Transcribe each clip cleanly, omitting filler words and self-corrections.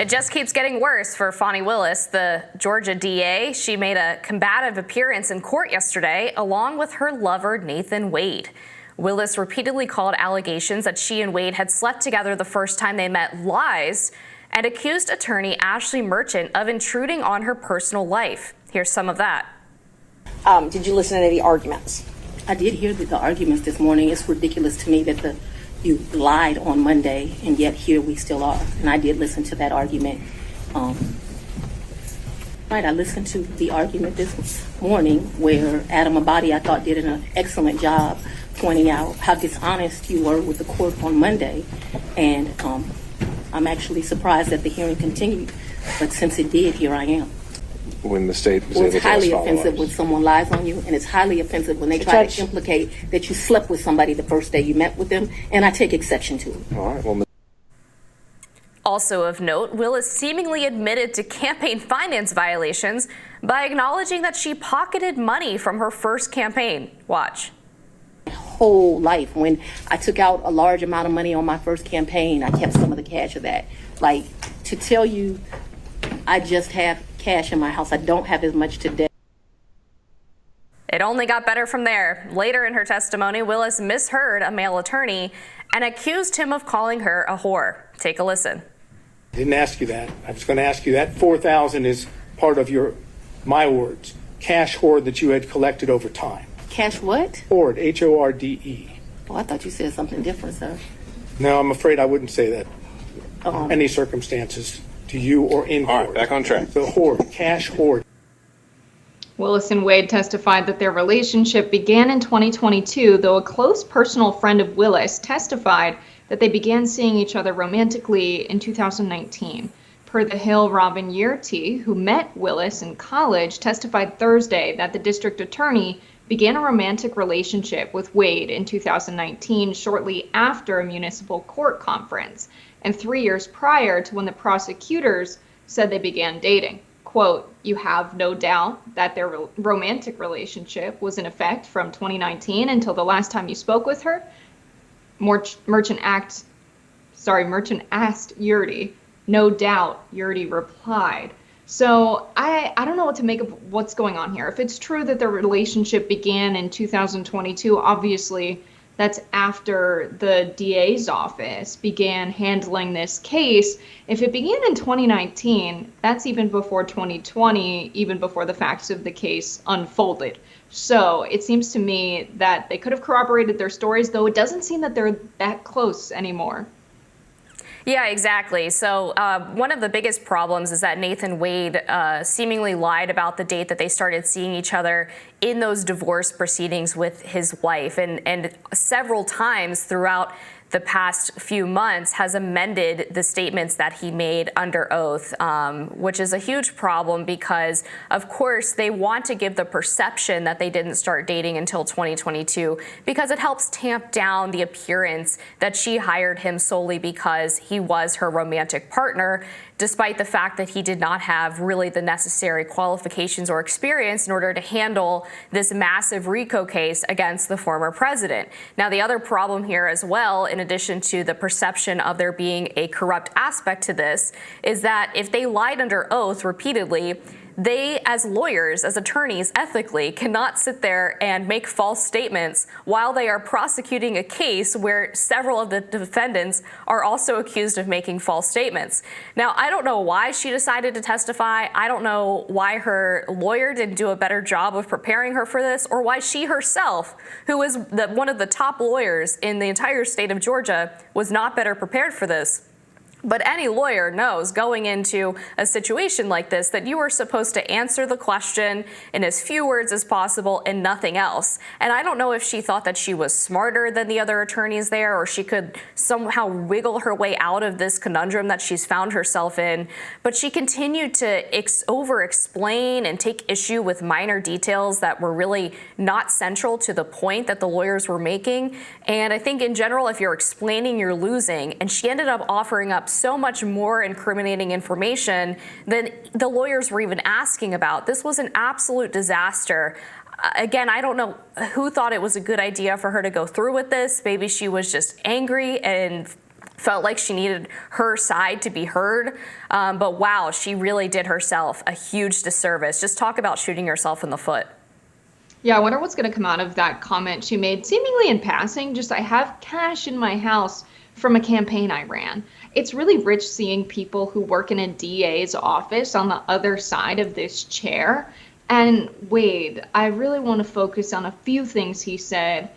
It just keeps getting worse for Fani Willis, the Georgia DA. She made a combative appearance in court yesterday, along with her lover, Nathan Wade. Willis repeatedly called allegations that she and Wade had slept together the first time they met lies, and accused attorney Ashley Merchant of intruding on her personal life. Here's some of that. Did you listen to any arguments? I did hear the arguments this morning. It's ridiculous to me that you lied on Monday, and yet here we still are. And I did listen to that argument. I listened to the argument this morning where Adam Abadi, I thought, did an excellent job pointing out how dishonest you were with the court on Monday. And I'm actually surprised that the hearing continued. But since it did, here I am. When the state was Well, able it's to highly ask offensive follow-ups. when someone lies on you, and it's highly offensive when they try to implicate that you slept with somebody the first day you met with them, and I take exception to it. All right, well, Also of note, Willis seemingly admitted to campaign finance violations by acknowledging that she pocketed money from her first campaign. Watch. My whole life, when I took out a large amount of money on my first campaign, I kept some of the cash of that. Like, to tell you I just have cash in my house, I don't have as much today. It only got better from there. Later in her testimony, Willis misheard a male attorney and accused him of calling her a whore. Take a listen. I didn't ask you that. I was going to ask you that. $4,000 is part of my words, cash hoard that you had collected over time. Cash what? Hoard, H-O-R-D-E. Oh, I thought you said something different, sir. No, I'm afraid I wouldn't say that. Any circumstances to you or in court. all right, back on track. The hoard, cash hoard. Willis and Wade testified that their relationship began in 2022, though a close personal friend of Willis testified that they began seeing each other romantically in 2019. Per The Hill, Robin Yearty, who met Willis in college, testified Thursday that the district attorney began a romantic relationship with Wade in 2019, shortly after a municipal court conference, and 3 years prior to when the prosecutors said they began dating. Quote, "You have no doubt that their romantic relationship was in effect from 2019 until the last time you spoke with her?" Merchant asked Yearty. "No doubt," Yearty replied. So I don't know what to make of what's going on here. If it's true that their relationship began in 2022, obviously that's after the DA's office began handling this case. If it began in 2019, that's even before 2020, even before the facts of the case unfolded. So it seems to me that they could have corroborated their stories, though it doesn't seem that they're that close anymore. Yeah, exactly. So one of the biggest problems is that Nathan Wade seemingly lied about the date that they started seeing each other in those divorce proceedings with his wife, and several times throughout the past few months has amended the statements that he made under oath, which is a huge problem because, of course, they want to give the perception that they didn't start dating until 2022 because it helps tamp down the appearance that she hired him solely because he was her romantic partner, despite the fact that he did not have really the necessary qualifications or experience in order to handle this massive RICO case against the former president. Now, the other problem here as well, in addition to the perception of there being a corrupt aspect to this, is that if they lied under oath repeatedly, they, as lawyers, as attorneys, ethically cannot sit there and make false statements while they are prosecuting a case where several of the defendants are also accused of making false statements. Now, I don't know why she decided to testify. I don't know why her lawyer didn't do a better job of preparing her for this, or why she herself, who is one of the top lawyers in the entire state of Georgia, was not better prepared for this. But any lawyer knows going into a situation like this that you are supposed to answer the question in as few words as possible and nothing else. And I don't know if she thought that she was smarter than the other attorneys there, or she could somehow wiggle her way out of this conundrum that she's found herself in. But she continued to over-explain and take issue with minor details that were really not central to the point that the lawyers were making. And I think in general, if you're explaining, you're losing. And she ended up offering up so much more incriminating information than the lawyers were even asking about. This was an absolute disaster. Again, I don't know who thought it was a good idea for her to go through with this. Maybe she was just angry and felt like she needed her side to be heard. But wow, she really did herself a huge disservice. Just talk about shooting yourself in the foot. Yeah, I wonder what's going to come out of that comment she made, seemingly in passing, just I have cash in my house from a campaign I ran. It's really rich seeing people who work in a DA's office on the other side of this chair. And Wade, I really want to focus on a few things he said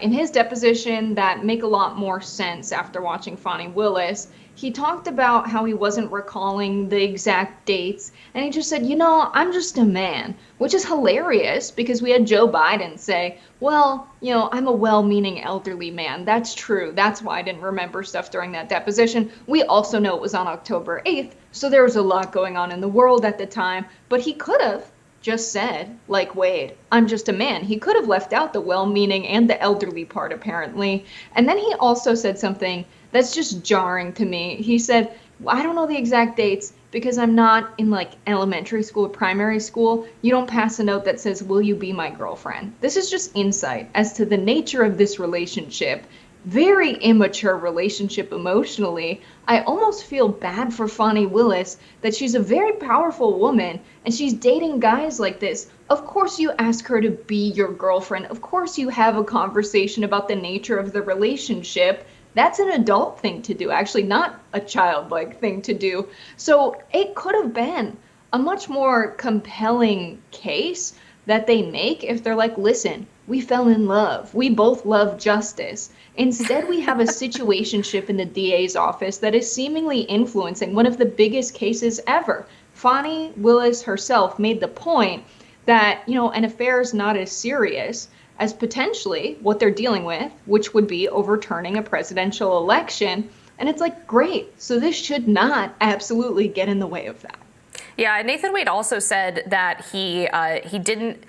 in his deposition that make a lot more sense after watching Fani Willis. He talked about how he wasn't recalling the exact dates, and he just said, I'm just a man, which is hilarious because we had Joe Biden say, well, I'm a well-meaning elderly man. That's true. That's why I didn't remember stuff during that deposition. We also know it was on October 8th, so there was a lot going on in the world at the time, but he could have just said, like Wade, I'm just a man. He could have left out the well-meaning and the elderly part, apparently. And then he also said something that's just jarring to me. He said, I don't know the exact dates because I'm not in like elementary school or primary school. You don't pass a note that says, will you be my girlfriend? This is just insight as to the nature of this relationship. Very immature relationship emotionally. I almost feel bad for Fani Willis that she's a very powerful woman and she's dating guys like this. Of course you ask her to be your girlfriend. Of course you have a conversation about the nature of the relationship. That's an adult thing to do, actually, not a childlike thing to do. So it could have been a much more compelling case that they make if they're like, listen, we fell in love. We both love justice. Instead, we have a situationship in the DA's office that is seemingly influencing one of the biggest cases ever. Fani Willis herself made the point that, an affair is not as serious as potentially what they're dealing with, which would be overturning a presidential election. And it's like, great. So this should not absolutely get in the way of that. Yeah, Nathan Wade also said that he didn't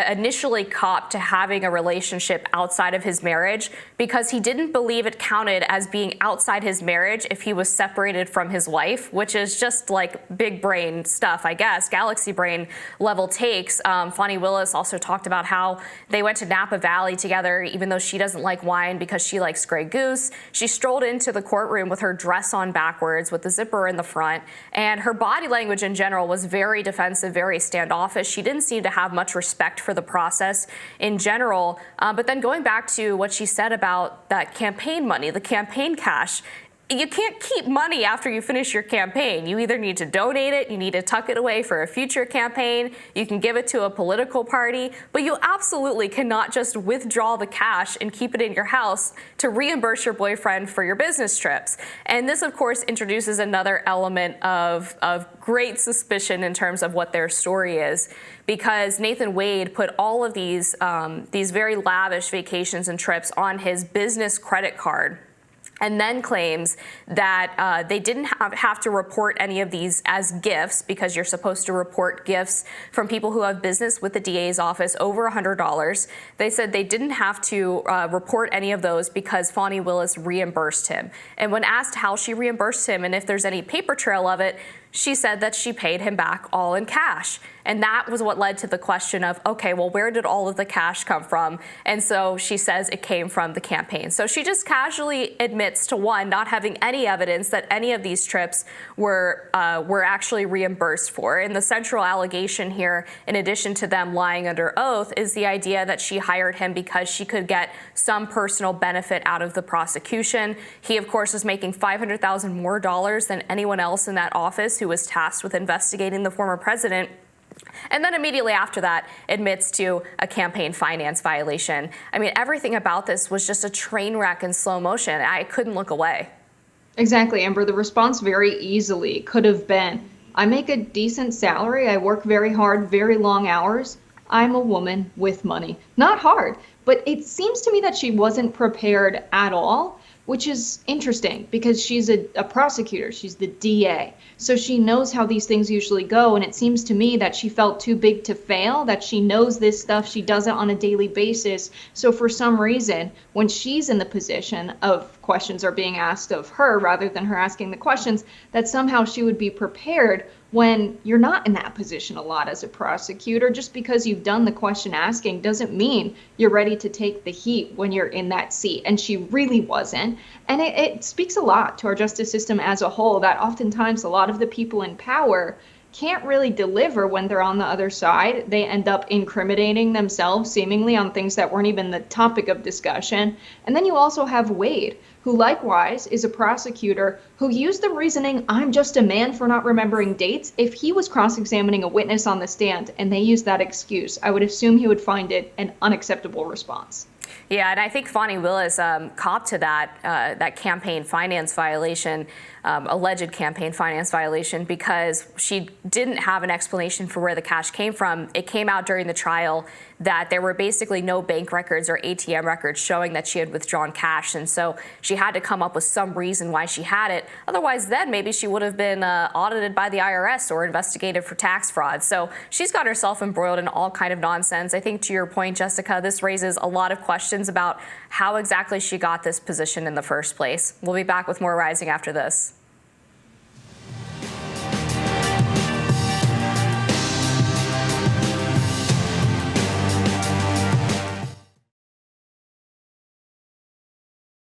initially cop to having a relationship outside of his marriage because he didn't believe it counted as being outside his marriage if he was separated from his wife, which is just like big brain stuff, I guess, galaxy brain level takes. Fani Willis also talked about how they went to Napa Valley together, even though she doesn't like wine because she likes Grey Goose. She strolled into the courtroom with her dress on backwards with the zipper in the front, and her body language in general was very defensive, very standoffish. She didn't seem to have much respect for the process in general. But then going back to what she said about that campaign money, the campaign cash, you can't keep money after you finish your campaign. You either need to donate it, you need to tuck it away for a future campaign, you can give it to a political party, but you absolutely cannot just withdraw the cash and keep it in your house to reimburse your boyfriend for your business trips. And this, of course, introduces another element of great suspicion in terms of what their story is, because Nathan Wade put all of these very lavish vacations and trips on his business credit card, and then claims that they didn't have to report any of these as gifts because you're supposed to report gifts from people who have business with the DA's office over $100. They said they didn't have to report any of those because Fani Willis reimbursed him. And when asked how she reimbursed him and if there's any paper trail of it, she said that she paid him back all in cash. And that was what led to the question of, okay, well, where did all of the cash come from? And so she says it came from the campaign. So she just casually admits to, one, not having any evidence that any of these trips were actually reimbursed for. And the central allegation here, in addition to them lying under oath, is the idea that she hired him because she could get some personal benefit out of the prosecution. He, of course, is making $500,000 more than anyone else in that office who was tasked with investigating the former president. And then immediately after that admits to a campaign finance violation. I mean, everything about this was just a train wreck in slow motion. I couldn't look away. Exactly, Amber. The response very easily could have been, I make a decent salary, I work very hard, very long hours. I'm a woman with money. Not hard, but it seems to me that she wasn't prepared at all, which is interesting because she's a prosecutor. She's the DA. So she knows how these things usually go. And it seems to me that she felt too big to fail, that she knows this stuff. She does it on a daily basis. So for some reason, when she's in the position of questions are being asked of her rather than her asking the questions, that somehow she would be prepared when you're not in that position a lot as a prosecutor. Just because you've done the question asking doesn't mean you're ready to take the heat when you're in that seat. And she really wasn't. And it speaks a lot to our justice system as a whole that oftentimes a lot of the people in power can't really deliver when they're on the other side. They end up incriminating themselves seemingly on things that weren't even the topic of discussion. And then you also have Wade, who likewise is a prosecutor who used the reasoning, I'm just a man for not remembering dates. If he was cross-examining a witness on the stand and they used that excuse, I would assume he would find it an unacceptable response. Yeah, and I think Fani Willis copped to that campaign finance violation, alleged campaign finance violation, because she didn't have an explanation for where the cash came from. It came out during the trial that there were basically no bank records or ATM records showing that she had withdrawn cash, and so she had to come up with some reason why she had it. Otherwise, then maybe she would have been audited by the IRS or investigated for tax fraud. So she's got herself embroiled in all kind of nonsense. I think to your point, Jessica, this raises a lot of questions about how exactly she got this position in the first place. We'll be back with more Rising after this.